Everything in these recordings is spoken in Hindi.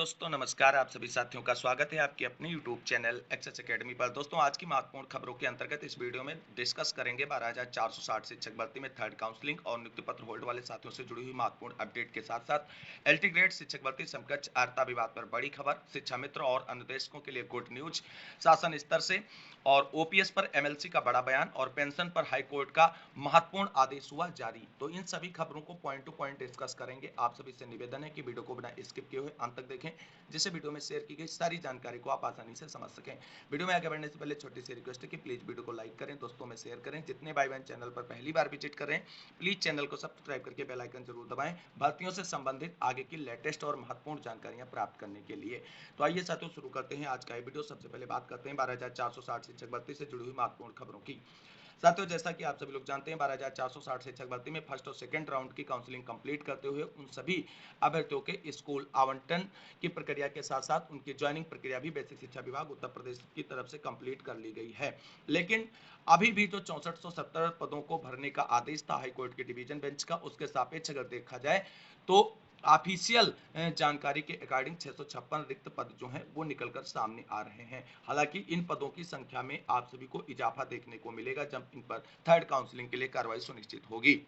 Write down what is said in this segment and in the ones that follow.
दोस्तों नमस्कार। आप सभी साथियों का स्वागत है आपके अपने यूट्यूब चैनल एक्सेस एकेडमी पर। दोस्तों आज की महत्वपूर्ण खबरों के अंतर्गत इस वीडियो में डिस्कस करेंगे 12,460 शिक्षक भर्ती में थर्ड काउंसलिंग और नियुक्ति पत्र होल्ड वाले साथियों से जुड़ी हुई महत्वपूर्ण अपडेट के साथ साथ एलटी ग्रेड शिक्षक भर्ती समकक्ष अर्हता विवाद पर बड़ी खबर, शिक्षा मित्र और अनुदेशकों के लिए गुड न्यूज, शासन स्तर से और ओपीएस पर एमएलसी का बड़ा बयान और पेंशन पर हाईकोर्ट का महत्वपूर्ण आदेश हुआ जारी। तो इन सभी खबरों को पॉइंट टू पॉइंट डिस्कस करेंगे। आप सभी से निवेदन है कि वीडियो को बिना स्किप किए हुए अंत तक देखें, जिससे वीडियो में शेयर की गई सारी जानकारी को आप आसानी से समझ सकें। वीडियो में आगे बढ़ने से पहले छोटी सी रिक्वेस्ट है कि प्लीज वीडियो को लाइक करें, दोस्तों में शेयर करें। जितने भाई बहन चैनल पर पहली बार विजिट कर रहे हैं प्लीज चैनल को सब्सक्राइब करके बेल आइकन जरूर दबाएं, भर्तियों से संबंधित आगे की लेटेस्ट और महत्वपूर्ण जानकारियां प्राप्त करने के लिए। तो आइए साथियों शुरू करते हैं आज का ये वीडियो। सबसे पहले बात करते हैं 12,460 शिक्षक भर्ती से जुड़ी हुई महत्वपूर्ण खबरों की। साथियों जैसा कि आप सभी लोग जानते हैं 12,460 शिक्षक भर्ती में फर्स्ट और सेकंड राउंड की काउंसलिंग कंप्लीट करते हुए उन सभी अभ्यर्थियों के स्कूल आवंटन की प्रक्रिया के साथ साथ उनकी ज्वाइनिंग प्रक्रिया भी बेसिक शिक्षा विभाग उत्तर प्रदेश की तरफ से कंप्लीट कर ली गई है। लेकिन अभी भी जो 6470 पदों को भरने का आदेश था हाईकोर्ट के डिवीजन बेंच का, उसके सापेक्ष अगर देखा जाए तो ऑफिशियल जानकारी के अकॉर्डिंग 656 रिक्त पद जो हैं वो निकलकर सामने आ रहे हैं। हालांकि इन पदों की संख्या में आप सभी को इजाफा देखने को मिलेगा जब इन पर थर्ड काउंसलिंग के लिए कार्रवाई सुनिश्चित होगी।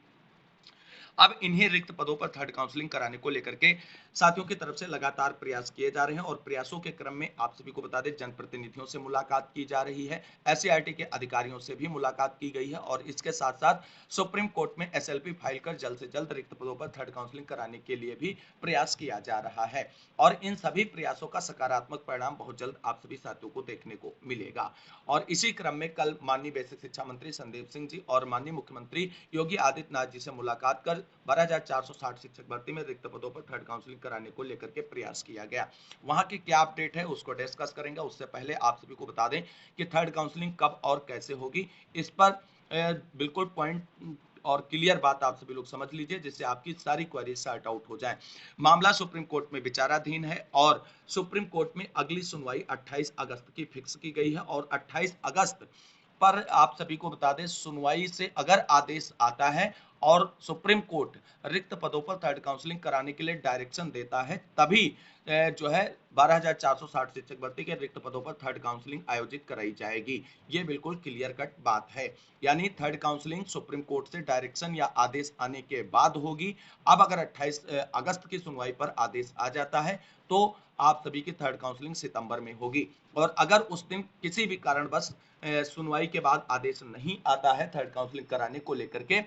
अब इन्हीं रिक्त पदों पर थर्ड काउंसलिंग कराने को लेकर के साथियों की तरफ से लगातार प्रयास किए जा रहे हैं और प्रयासों के क्रम में आप सभी को बता दें जनप्रतिनिधियों से मुलाकात की जा रही है, एससीईआरटी के अधिकारियों से भी मुलाकात की गई है और इसके साथ साथ सुप्रीम कोर्ट में एसएलपी फाइल कर जल्द से जल्द रिक्त पदों पर थर्ड काउंसलिंग कराने के लिए भी प्रयास किया जा रहा है और इन सभी प्रयासों का सकारात्मक परिणाम बहुत जल्द आप सभी साथियों को देखने को मिलेगा। और इसी क्रम में कल माननीय बेसिक शिक्षा मंत्री संदीप सिंह जी और माननीय मुख्यमंत्री योगी आदित्यनाथ जी से मुलाकात कर 12,460 शिक्षक भर्ती में रिक्त पदों पर थर्ड काउंसलिंग कराने को लेकर के प्रयास किया गया। वहां की क्या अपडेट है उसको डिस्कस करेंगे। उससे पहले आप सभी को बता दें कि थर्ड काउंसलिंग कब और कैसे होगी, इस पर बिल्कुल पॉइंट और क्लियर बात आप सभी लोग समझ लीजिए, जिससे आपकी सारी क्वेरीज सॉर्ट आउट हो जाए। मामला सुप्रीम कोर्ट में विचाराधीन है और सुप्रीम कोर्ट में अगली सुनवाई 28 अगस्त की फिक्स की गई है और 28 अगस्त पर आप सभी को बता दें सुनवाई से अगर आदेश आता है और सुप्रीम कोर्ट रिक्त पदों पर थर्ड काउंसलिंग कराने के लिए डायरेक्शन देता है तभी जो है 12,460 शिक्षक भर्ती के रिक्त पदों पर थर्ड काउंसलिंग आयोजित कराई जाएगी। ये बिल्कुल क्लियर कट बात है, यानी थर्ड काउंसलिंग सुप्रीम कोर्ट से डायरेक्शन या आदेश आने के बाद होगी। अब अगर 28 अगस्त की सुनवाई पर आदेश आ जाता है तो आप सभी की थर्ड काउंसलिंग सितंबर में होगी और अगर उस दिन किसी भी कारणवश सुनवाई के बाद आदेश नहीं आता है थर्ड काउंसलिंग कराने को लेकर के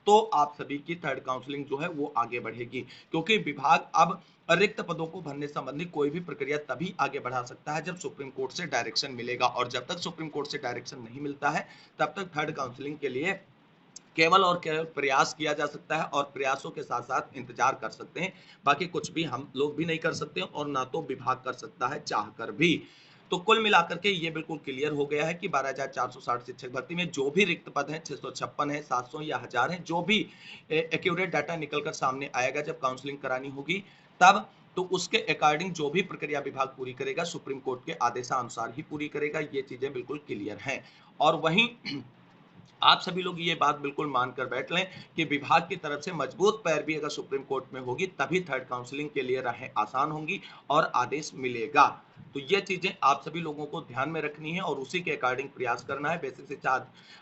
तो आप सभी की थर्ड काउंसलिंग जो है वो आगे बढ़ेगी, क्योंकि विभाग अब रिक्त पदों को भरने संबंधी कोई भी प्रक्रिया तभी आगे बढ़ा सकता है जब सुप्रीम कोर्ट से डायरेक्शन मिलेगा और जब तक सुप्रीम कोर्ट से डायरेक्शन नहीं मिलता है तब तक थर्ड काउंसलिंग के लिए केवल और केवल प्रयास किया जा सकता है और प्रयासों के साथ साथ इंतजार कर सकते हैं। बाकी कुछ भी हम लोग भी नहीं कर सकते और ना तो विभाग कर सकता है चाहकर भी। तो कुल मिलाकर के ये बिल्कुल क्लियर हो गया है कि 12,460 शिक्षक भर्ती में जो भी रिक्त पद हैं 656 है, 700 या 1000 है, जो भी एक्यूरेट डाटा निकलकर सामने आएगा जब काउंसलिंग करानी होगी तब तो उसके अकॉर्डिंग जो भी प्रक्रिया विभाग पूरी करेगा सुप्रीम कोर्ट के आदेशानुसार ही पूरी करेगा। ये चीजें बिल्कुल क्लियर हैं और वहीं आप सभी लोग ये बात बिल्कुल मानकर बैठ लें कि विभाग की तरफ से मजबूत पैरवी अगर सुप्रीम कोर्ट में होगी तभी थर्ड काउंसलिंग के लिए राहें आसान होंगी और आदेश मिलेगा। तो ये चीजें आप सभी लोगों को ध्यान में रखनी है और उसी के अकॉर्डिंग प्रयास करना है। बेसिक शिक्षा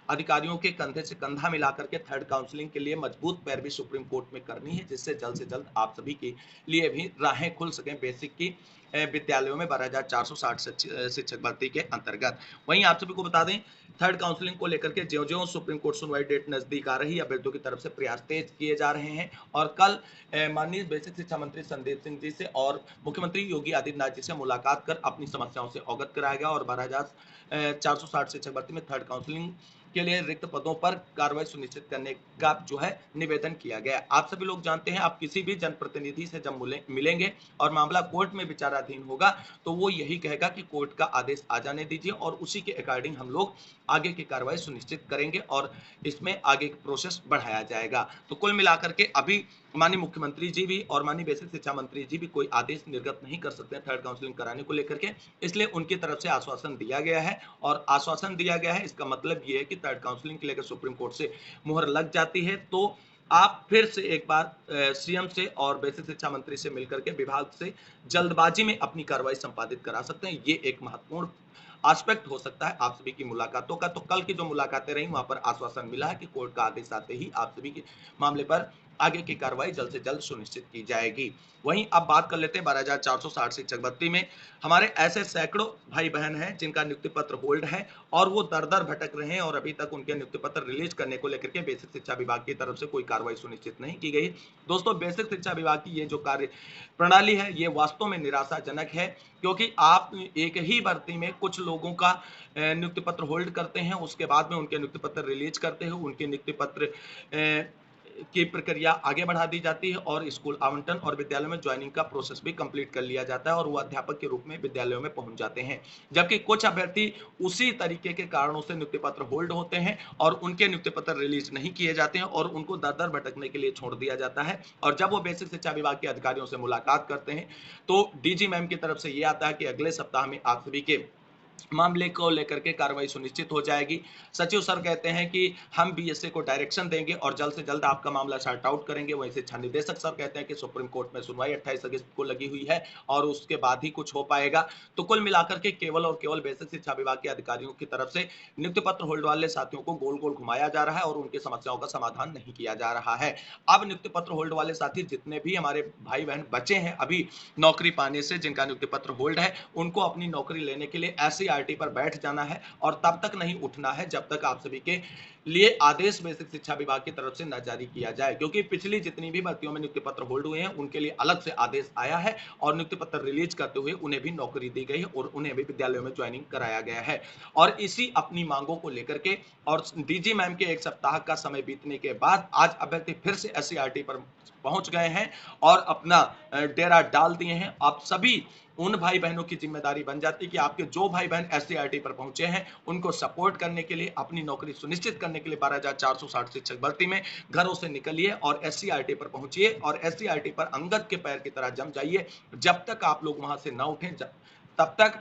अधिकारियों के कंधे से कंधा मिलाकर के थर्ड काउंसलिंग के लिए मजबूत पैरवी सुप्रीम कोर्ट में करनी है, जिससे जल्द से जल्द आप सभी के लिए भी राहें खुल सकें बेसिक की विद्यालयों में 12,460 शिक्षक भर्ती के अंतर्गत। वहीं आप सभी को बता दें थर्ड काउंसलिंग को लेकर के ज्यों-ज्यों सुप्रीम कोर्ट सुनवाई डेट नजदीक आ रही है अभ्यर्थियों की तरफ से प्रयास तेज किए जा रहे हैं और कल माननीय बेसिक शिक्षा मंत्री संदीप सिंह जी से और मुख्यमंत्री योगी आदित्यनाथ जी से मुलाकात कर अपनी समस्याओं से अवगत कराया गया और 12,460 शिक्षक भर्ती में थर्ड काउंसलिंग के लिए रिक्त पदों पर कार्रवाई सुनिश्चित करने का जो है निवेदन किया गया। आप सभी लोग जानते हैं आप किसी भी जनप्रतिनिधि से जब मिलेंगे और मामला कोर्ट में विचाराधीन होगा तो वो यही कहेगा कि कोर्ट का आदेश आ जाने दीजिए और उसी के अकॉर्डिंग हम लोग आगे की कार्रवाई सुनिश्चित करेंगे और इसमें आगे प्रोसेस बढ़ाया जाएगा। तो कुल मिलाकर के अभी माननीय मुख्यमंत्री जी भी और माननीय बेसिक शिक्षा मंत्री जी भी कोई आदेश निर्गत नहीं कर सकते थर्ड काउंसलिंग कराने को लेकर के, इसलिए उनकी तरफ से आश्वासन दिया गया है और आश्वासन दिया गया है इसका मतलब ये है कि थर्ड काउंसलिंग के लेकर सुप्रीम कोर्ट से मुहर लग जाती है तो आप फिर से एक बार सीएम से और बेसिक शिक्षा मंत्री से मिलकर के विभाग से जल्दबाजी में अपनी कार्रवाई संपादित करा सकते हैं। ये एक महत्वपूर्ण एस्पेक्ट हो सकता है आप सभी की मुलाकातों का। तो कल की जो मुलाकातें रही वहां पर आश्वासन मिला है कि कोर्ट का आदेश आते ही आप सभी के मामले पर आगे की कार्रवाई जल्द से जल्द सुनिश्चित की जाएगी। वहीं अब बात कर लेते हैं 12,460 शिक्षक भर्ती में। हमारे ऐसे सैकड़ों भाई बहन हैं जिनका नियुक्ति पत्र होल्ड है और वो दर दर भटक रहे हैं और अभी तक उनके नियुक्ति पत्र रिलीज करने को लेकर के बेसिक शिक्षा विभाग की तरफ से कोई कार्रवाई सुनिश्चित नहीं की गई। दोस्तों, बेसिक शिक्षा विभाग की ये जो कार्य प्रणाली है ये वास्तव में निराशाजनक है, क्योंकि आप एक ही भर्ती में कुछ लोगों का नियुक्ति पत्र होल्ड करते हैं, उसके बाद में उनके नियुक्ति पत्र रिलीज करते हैं, उनके नियुक्ति पत्र की प्रक्रिया आगे बढ़ा दी जाती है और स्कूल आवंटन और विद्यालय में ज्वाइनिंग का प्रोसेस भी कंप्लीट कर लिया जाता है और वो अध्यापक के रूप में विद्यालयों में पहुंच जाते हैं। जबकि कुछ अभ्यर्थी उसी तरीके के कारणों से नियुक्ति पत्र होल्ड होते हैं और उनके नियुक्ति पत्र रिलीज नहीं किए जाते हैं और उनको दर दर भटकने के लिए छोड़ दिया जाता है। और जब वो बेसिक शिक्षा विभाग के अधिकारियों से मुलाकात करते हैं तो डीजी मैम की तरफ से ये आता है कि अगले सप्ताह में आप सभी के मामले को लेकर के कार्रवाई सुनिश्चित हो जाएगी। सचिव सर कहते हैं कि हम बीएसए को डायरेक्शन देंगे और जल्द से जल्द आपका मामला सॉर्ट आउट करेंगे। वहीं शिक्षा निदेशक सर कहते हैं कि सुप्रीम कोर्ट में सुनवाई 28 अगस्त को लगी हुई है और उसके बाद ही कुछ हो पाएगा। तो कुल मिलाकर के केवल और केवल बेसिक शिक्षा विभाग के अधिकारियों की तरफ से नियुक्ति पत्र होल्ड वाले साथियों को गोल गोल घुमाया जा रहा है और उनकी समस्याओं का समाधान नहीं किया जा रहा है। अब नियुक्ति पत्र होल्ड वाले साथी जितने भी हमारे भाई बहन बचे हैं अभी नौकरी पाने से, जिनका नियुक्ति पत्र होल्ड है, उनको अपनी नौकरी लेने के लिए एससीईआरटी पर बैठ जाना है और तब तक नहीं उठना है जब तक आप सभी के लिए आदेश बेसिक शिक्षा विभाग की तरफ से न जारी किया जाए। क्योंकि पिछली जितनी भी भर्तियों में नियुक्ति पत्र होल्ड हुए हैं उनके लिए अलग से आदेश आया है और नियुक्ति पत्र रिलीज करते हुए उन्हें भी नौकरी दी गई है और उन्हें भी विद्यालयों में ज्वाइनिंग कराया गया है। और इसी अपनी मांगों को लेकर के और डीजी मैम के एक सप्ताह का समय बीतने के बाद आज अभ्यर्थी फिर से एससीईआरटी पर पहुंच गए हैं और अपना डेरा डाल दिए हैं। आप सभी उन भाई बहनों की जिम्मेदारी बन जाती है कि आपके जो भाई बहन एससीईआरटी पर पहुंचे हैं उनको सपोर्ट करने के लिए, अपनी नौकरी सुनिश्चित करने के लिए 12,460 शिक्षक भर्ती में घरों से निकलिए और एससीईआरटी पर पहुंचिए और एससीईआरटी पर अंगद के पैर की तरह जम जाइए। जब तक आप लोग वहां से न उठें, तब तक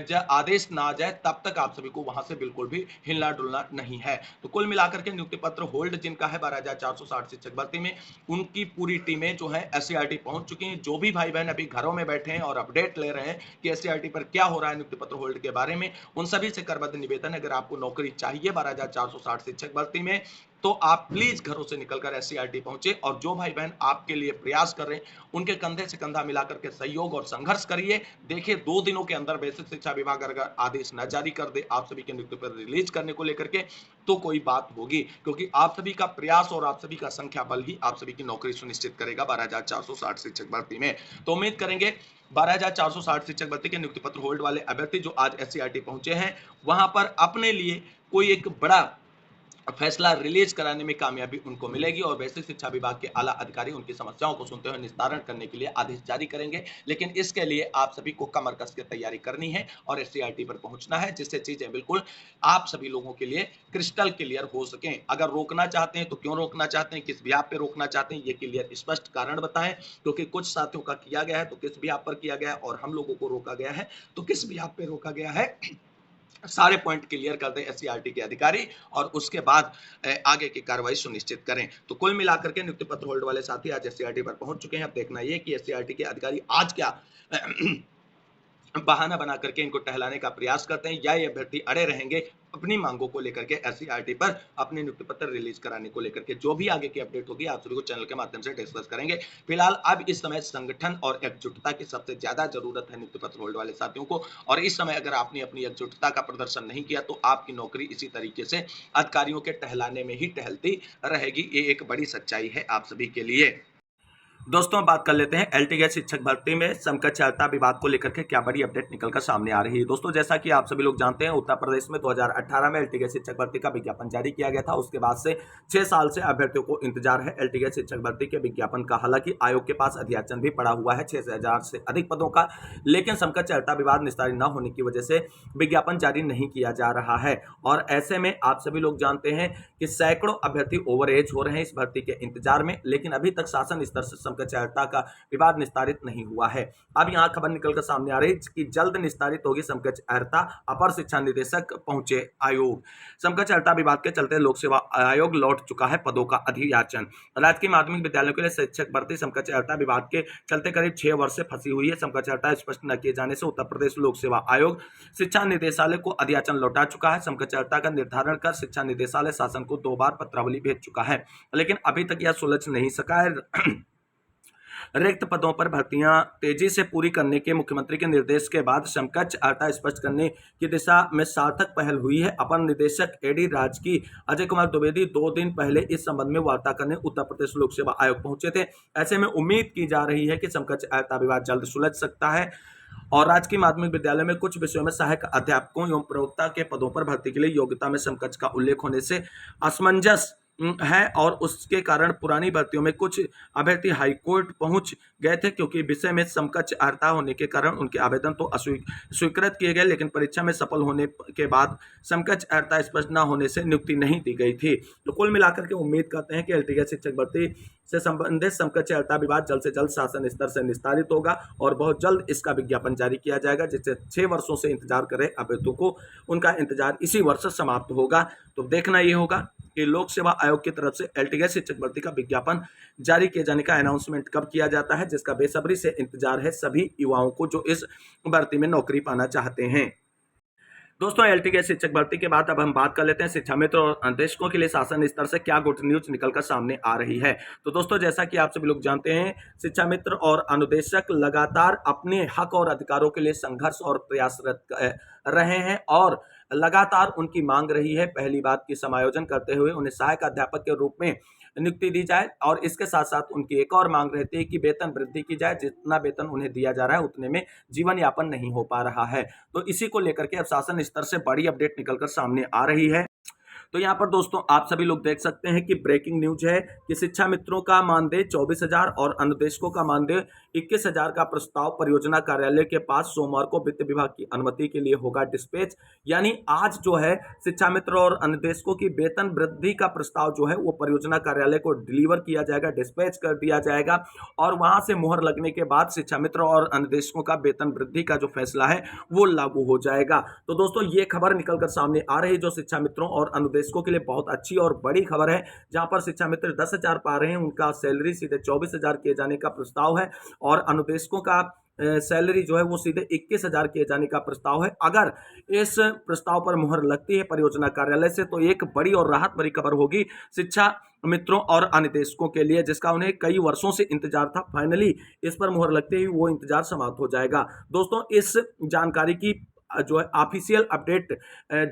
जब आदेश ना आ जाए तब तक आप सभी को वहां से बिल्कुल भी हिलना डुलना नहीं है। तो कुल मिलाकर के नियुक्ति पत्र होल्ड जिनका है 12,460 शिक्षक भर्ती में, उनकी पूरी टीमें जो है एससीईआरटी पहुंच चुकी हैं। जो भी भाई बहन अभी घरों में बैठे हैं और अपडेट ले रहे हैं कि एससीईआरटी पर क्या हो रहा है नियुक्ति पत्र होल्ड के बारे में, उन सभी से करबद्ध निवेदन, अगर आपको नौकरी चाहिए 12,460 शिक्षक भर्ती में तो आप प्लीज घरों से निकलकर एससीईआरटी पहुंचे और जो भाई बहन आपके लिए प्रयास कर रहे हैं उनके कंधे से कंधा मिलाकर के सहयोग और संघर्ष करिए। देखिए 2 दिनों के अंदर बेसिक शिक्षा विभाग अगर आदेश न जारी कर दे आप सभी के नियुक्ति पर रिलीज करने को लेकर के तो कोई बात होगी, क्योंकि आप सभी का प्रयास और आप सभी का संख्या बल ही आप सभी की नौकरी सुनिश्चित करेगा 12,460 शिक्षक भर्ती में। तो उम्मीद करेंगे 12,460 शिक्षक भर्ती के नियुक्ति पत्र होल्ड वाले अभ्यर्थी जो आज एससीईआरटी पहुंचे हैं वहां पर अपने लिए कोई एक बड़ा फैसला रिलीज कराने में कामयाबी उनको मिलेगी और बेसिक शिक्षा विभाग के आला अधिकारी उनकी समस्याओं को सुनते हुए निस्तारण करने के लिए आदेश जारी करेंगे। लेकिन इसके लिए आप सभी को कमर कस के तैयारी करनी है और एससीईआरटी पर पहुंचना है, जिससे चीजें बिल्कुल आप सभी लोगों के लिए क्रिस्टल क्लियर हो सकें। अगर रोकना चाहते हैं तो क्यों रोकना चाहते हैं, किस ब्याह पे रोकना चाहते हैं, ये क्लियर स्पष्ट कारण बताएं। क्योंकि कुछ साथियों का किया गया है तो किस ब्याह पर किया गया है और हम लोगों को रोका गया है तो किस ब्याह पे रोका गया है, सारे पॉइंट क्लियर कर दें एससीईआरटी के अधिकारी और उसके बाद आगे की कार्रवाई सुनिश्चित करें। तो कुल मिलाकर के नियुक्ति पत्र होल्ड वाले साथी आज एससीईआरटी पर पहुंच चुके हैं। अब देखना ये कि एससीईआरटी के अधिकारी आज क्या बहाना बना करके इनको टहलाने का प्रयास करते हैं या ये अभ्यर्थी अड़े रहेंगे अपनी मांगों को लेकर के एससीईआरटी पर अपने नियुक्ति पत्र रिलीज कराने को लेकर के। जो भी आगे की अपडेट होगी आप सभी को चैनल के माध्यम से डिस्कस करेंगे। फिलहाल अब इस समय संगठन और एकजुटता की सबसे ज्यादा जरूरत है नियुक्ति पत्र होल्ड वाले साथियों को, और इस समय अगर आपने अपनी एकजुटता का प्रदर्शन नहीं किया तो आपकी नौकरी इसी तरीके से अधिकारियों के टहलाने में ही टहलती रहेगी। ये एक बड़ी सच्चाई है आप सभी के लिए। दोस्तों बात कर लेते हैं एलटीगेट शिक्षक भर्ती में समकक्षता विवाद को लेकर के क्या बड़ी अपडेट निकलकर सामने आ रही है। दोस्तों जैसा कि आप सभी लोग जानते हैं उत्तर प्रदेश में 2018 में एलटीगेट शिक्षक भर्ती का विज्ञापन जारी किया गया था। उसके बाद से 6 साल से अभ्यर्थियों को इंतजार है एलटीगेट शिक्षक भर्ती के विज्ञापन का। हालांकि आयोग के पास अध्याचन भी पड़ा हुआ है 6,000 से अधिक पदों का, लेकिन समकक्षता विवाद निस्तारित न होने की वजह से विज्ञापन जारी नहीं किया जा रहा है। और ऐसे में आप सभी लोग जानते हैं कि सैकड़ों अभ्यर्थी ओवर एज हो रहे हैं इस भर्ती के इंतजार में, लेकिन अभी तक शासन स्तर से समकक्षता का विवाद निस्तारित नहीं हुआ है। अब यहाँ खबर निकलकर सामने आ रही है कि जल्द निस्तारित होगी समकक्षता, अपर शिक्षा निदेशक पहुंचे आयोग। समकक्षता विवाद के चलते लोक सेवा आयोग लौट चुका है पदों का अधियाचन। राजकीय माध्यमिक विद्यालयों के लिए शिक्षक भर्ती समकक्षता विवाद के चलते करीब 6 वर्ष से फंसी हुई है। समकक्षता स्पष्ट न किए जाने से उत्तर प्रदेश लोक सेवा आयोग शिक्षा निदेशालय को अधियाचन लौटा चुका है। समकक्षता का निर्धारण कर शिक्षा निदेशालय शासन को 2 बार पत्रावली भेज चुका है, लेकिन अभी तक यह सुलझ नहीं सका है। रिक्त पदों पर भर्तियां तेजी से पूरी करने के मुख्यमंत्री के निर्देश के बाद समकक्षता स्पष्ट करने की दिशा में सार्थक पहल हुई है। अपर निदेशक एडी राजकीय अजय कुमार द्विवेदी 2 दिन पहले इस संबंध में वार्ता करने उत्तर प्रदेश लोक सेवा आयोग पहुंचे थे। ऐसे में उम्मीद की जा रही है कि समकक्षता विवाद जल्द सुलझ सकता है और राजकीय माध्यमिक विद्यालय में कुछ विषयों में सहायक अध्यापकों एवं प्रवक्ता के पदों पर भर्ती के लिए योग्यता में समकक्ष का उल्लेख होने से असमंजस है और उसके कारण पुरानी भर्तियों में कुछ अभ्यर्थी हाईकोर्ट पहुंच गए थे, क्योंकि विषय में समकक्ष अर्हता होने के कारण उनके आवेदन तो स्वीकृत किए गए, लेकिन परीक्षा में सफल होने के बाद समकक्ष अर्हता स्पष्ट न होने से नियुक्ति नहीं दी गई थी। तो कुल मिलाकर के उम्मीद करते हैं कि एलटीके शिक्षक भर्ती से संबंधित समकक्ष अर्हता विवाद जल्द से जल्द शासन स्तर से निस्तारित होगा और बहुत जल्द इसका विज्ञापन जारी किया जाएगा, जिससे 6 वर्षों से इंतजार कर रहे अभ्यर्थियों को उनका इंतजार इसी वर्ष समाप्त होगा। तो देखना ये होगा कि लोक सेवा आयोग की तरफ से एलटीके शिक्षक भर्ती का विज्ञापन जारी किए जाने का अनाउंसमेंट कब किया जाता है, जिसका बेसब्री से इंतजार है सभी युवाओं को जो इस भर्ती में नौकरी पाना चाहते हैं। दोस्तों, एलटीके शिक्षक भर्ती के बाद अब हम बात कर लेते हैं शिक्षा मित्र और अनुदेशकों के लिए शासन स्तर से क्या गुड न्यूज निकलकर सामने आ रही है। तो दोस्तों, जैसा कि आप सभी लोग जानते हैं, शिक्षा मित्र और अनुदेशक लगातार अपने हक और अधिकारों के लिए संघर्ष और प्रयासरत रहे हैं और लगातार उनकी मांग रही है पहली बात की समायोजन करते हुए उन्हें सहायक अध्यापक के रूप में नियुक्ति दी जाए और इसके साथ साथ उनकी एक और मांग रहती है कि वेतन वृद्धि की जाए। जितना वेतन उन्हें दिया जा रहा है उतने में जीवन यापन नहीं हो पा रहा है। तो इसी को लेकर के अब शासन स्तर से बड़ी अपडेट निकलकर सामने आ रही है। तो यहाँ पर दोस्तों आप सभी लोग देख सकते हैं कि ब्रेकिंग न्यूज है कि शिक्षा मित्रों का मानदेय 24,000 और अनुदेशकों का मानदेय 21,000 का प्रस्ताव परियोजना कार्यालय के पास सोमवार को वित्त विभाग की अनुमति के लिए होगा डिस्पैच। यानी आज जो है शिक्षा मित्र और अनुदेशकों की वेतन वृद्धि का प्रस्ताव जो है वो परियोजना कार्यालय को डिलीवर किया जाएगा, डिस्पैच कर दिया जाएगा और वहां से मुहर लगने के बाद शिक्षा मित्र और अनुदेशकों का वेतन वृद्धि का जो फैसला है वो लागू हो जाएगा। तो दोस्तों, ये खबर निकलकर सामने आ रही जो शिक्षा मित्रों और अनुदेशकों के लिए बहुत अच्छी और बड़ी खबर है, जहां पर शिक्षा मित्र 10,000 पा रहे हैं, उनका सैलरी सीधे 24,000 किए जाने का प्रस्ताव है और अनुदेशकों का सैलरी जो है वो सीधे 21,000 किए जाने का प्रस्ताव है। अगर इस प्रस्ताव पर मुहर लगती है परियोजना कार्यालय से तो एक बड़ी और राहत भरी खबर होगी शिक्षा मित्रों और अनुदेशकों के लिए, जिसका उन्हें कई वर्षों से इंतजार था। फाइनली इस पर मुहर लगते ही वो इंतजार समाप्त हो जाएगा। दोस्तों, इस जानकारी की जो है ऑफिशियल अपडेट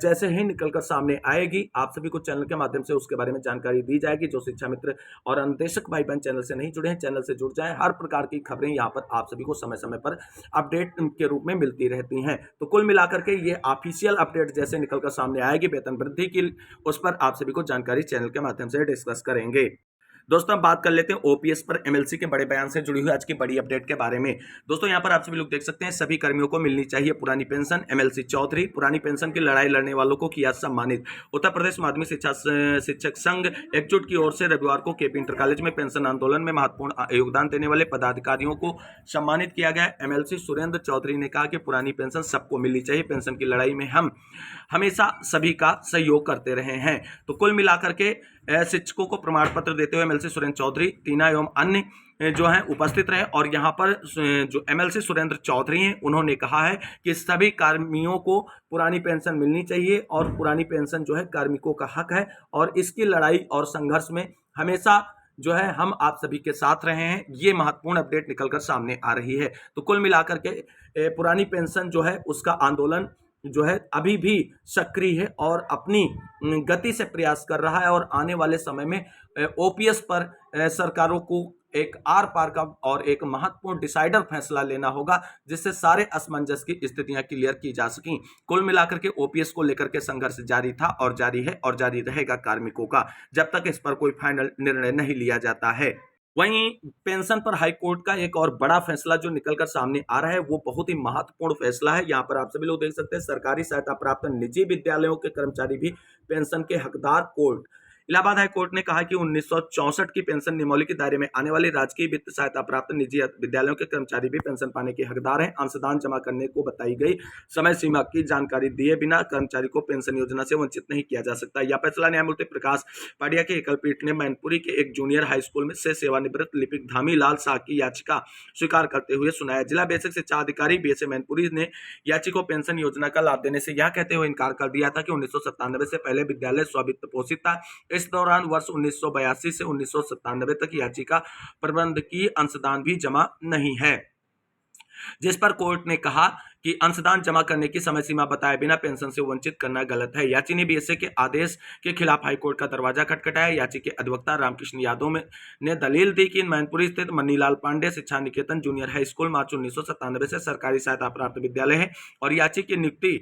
जैसे ही निकलकर सामने आएगी आप सभी को चैनल के माध्यम से उसके बारे में जानकारी दी जाएगी। जो शिक्षा मित्र और अनुदेशक भाई बहन चैनल से नहीं जुड़े हैं, चैनल से जुड़ जाएं। हर प्रकार की खबरें यहाँ पर आप सभी को समय समय पर अपडेट के रूप में मिलती रहती हैं। तो कुल मिलाकर के ये ऑफिशियल अपडेट जैसे निकलकर सामने आएगी वेतन वृद्धि की, उस पर आप सभी को जानकारी चैनल के माध्यम से डिस्कस करेंगे। दोस्तों, अब बात कर लेते हैं ओपीएस पर एमएलसी के बड़े बयान से जुड़ी हुई आज की बड़ी अपडेट के बारे में। दोस्तों, यहां पर आप सभी लोग देख सकते हैं सभी कर्मियों को मिलनी चाहिए पुरानी पेंशन। एमएलसी चौधरी पुरानी पेंशन की लड़ाई लड़ने वालों को किया सम्मानित। उत्तर प्रदेश माध्यमिक शिक्षक संघ एकजुट की ओर से रविवार को केपी इंटर कॉलेज में पेंशन आंदोलन में महत्वपूर्ण योगदान देने वाले पदाधिकारियों को सम्मानित किया गया। एमएलसी सुरेंद्र चौधरी ने कहा कि पुरानी पेंशन सबको मिलनी चाहिए। पेंशन की लड़ाई में हम हमेशा सभी का सहयोग करते रहे हैं। तो कुल मिलाकर के शिक्षकों को प्रमाण पत्र देते हुए एमएलसी सुरेंद्र चौधरी, टीना एवं अन्य जो हैं उपस्थित रहे और यहाँ पर जो एमएलसी सुरेंद्र चौधरी हैं उन्होंने कहा है कि सभी कार्मिकों को पुरानी पेंशन मिलनी चाहिए और पुरानी पेंशन जो है कार्मिकों का हक है और इसकी लड़ाई और संघर्ष में हमेशा जो है हम आप सभी के साथ रहे हैं। ये महत्वपूर्ण अपडेट निकलकर सामने आ रही है। तो कुल मिलाकर के पुरानी पेंशन जो है उसका आंदोलन जो है अभी भी सक्रिय है और अपनी गति से प्रयास कर रहा है और आने वाले समय में ओपीएस पर सरकारों को एक आर पार का और एक महत्वपूर्ण डिसाइडर फैसला लेना होगा, जिससे सारे असमंजस की स्थितियां क्लियर की जा सकें। कुल मिलाकर के ओपीएस को लेकर के संघर्ष जारी था और जारी है और जारी रहेगा कार्मिकों का, जब तक इस पर कोई फाइनल निर्णय नहीं लिया जाता है। वहीं पेंशन पर हाईकोर्ट का एक और बड़ा फैसला जो निकलकर सामने आ रहा है वो बहुत ही महत्वपूर्ण फैसला है। यहाँ पर आप सभी लोग देख सकते हैं सरकारी सहायता प्राप्त निजी विद्यालयों के कर्मचारी भी पेंशन के हकदार। कोर्ट इलाहाबाद हाईकोर्ट ने कहा कि 1964 की पेंशन नियमावली के दायरे में आने वाले राजकीय वित्त सहायता प्राप्त निजी विद्यालयों के कर्मचारी भी पेंशन पाने के हकदार हैं। अंशदान जमा करने को बताई गई समय सीमा की जानकारी दिए बिना कर्मचारी को पेंशन योजना से वंचित नहीं किया जा सकता। यह फैसला न्यायमूर्ति प्रकाश पांड्या की एकल पीठ ने मैनपुरी के एक जूनियर हाई स्कूल में से सेवानिवृत्त लिपिक धामी लाल शाह की याचिका स्वीकार करते हुए सुनाया। जिला बेसिक शिक्षा अधिकारी बीएसए मैनपुरी ने याची को पेंशन योजना का लाभ देने से यह कहते हुए इनकार कर दिया था कि 1997 से पहले विद्यालय स्ववित्त पोषित था। इस दौरान वर्ष 1982 से 1997 तक याचिका प्रबंध की अंशदान भी जमा नहीं है, जिस पर कोर्ट ने कहा कि अंशदान जमा करने की समय सीमा बताए बिना पेंशन से वंचित करना गलत है। याची ने बीएसए के आदेश के खिलाफ हाईकोर्ट का दरवाजा खटखटाया। याची के अधिवक्ता रामकृष्ण यादव ने दलील दी कि मैनपुरी स्थित मनीलाल पांडे शिक्षा निकेतन जूनियर हाई स्कूल मार्च 1997 से सरकारी सहायता प्राप्त विद्यालय है और याची की नियुक्ति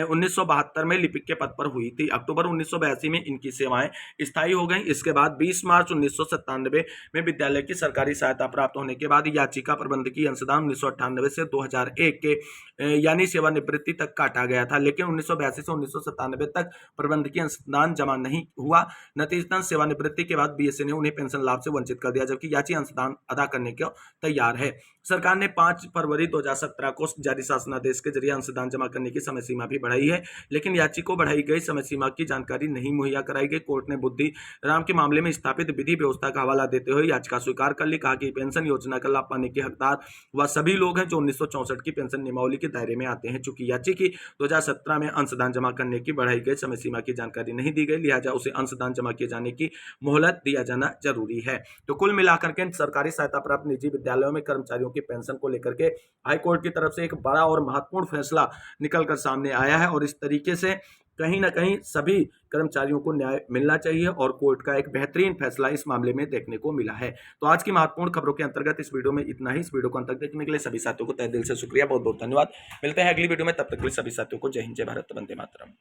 1972 में लिपिक के पद पर हुई थी। अक्टूबर 1982 में इनकी सेवाएं स्थायी हो गई। इसके बाद 20 मार्च 1997 में विद्यालय की सरकारी सहायता प्राप्त होने के बाद याचिका प्रबंध की अंशदान 1998 से 2001 के यानी सेवानिवृत्ति तक काटा गया था, लेकिन 1982 से 1997 तक प्रबंध की अंशदान जमा नहीं हुआ। नतीजतन सेवानिवृत्ति के बाद बीएसए ने उन्हें पेंशन लाभ से वंचित कर दिया, जबकि याची अंशदान अदा करने को तैयार है। सरकार ने 5 फरवरी 2017 को जारी शासनादेश के जरिए अंशदान जमा करने की समय सीमा भी बढ़ाई है, लेकिन याची को बढ़ाई गई समय सीमा की जानकारी नहीं मुहैया कराई गई। कोर्ट ने बुद्धि राम के मामले में स्थापित विधि व्यवस्था का हवाला देते हुए याचिका स्वीकार कर ली। कहा कि पेंशन योजना का लाभ पाने के हकदार वह सभी लोग हैं जो 1964 की पेंशन नियमावली के दायरे में आते हैं। चूंकि याची की 2017 में अंशदान जमा करने की बढ़ाई गई समय सीमा की जानकारी नहीं दी गई, लिहाजा उसे अंशदान जमा किए जाने की मोहलत दिया जाना जरूरी है। तो कुल मिलाकर के सरकारी सहायता प्राप्त निजी विद्यालयों में कर्मचारियों की पेंशन को लेकर के हाईकोर्ट की तरफ से एक बड़ा और महत्वपूर्ण फैसला निकलकर सामने आया है और इस तरीके से कहीं ना कहीं सभी कर्मचारियों को न्याय मिलना चाहिए और कोर्ट का एक बेहतरीन फैसला इस मामले में देखने को मिला है। तो आज की महत्वपूर्ण खबरों के अंतर्गत इस वीडियो में इतना ही। इस वीडियो को अंत तक देखने के लिए सभी साथियों को तहे दिल से शुक्रिया, बहुत बहुत धन्यवाद। मिलते हैं अगली वीडियो में, तब तक के लिए सभी साथियों को जय हिंद, जय भारत, वंदे मातरम।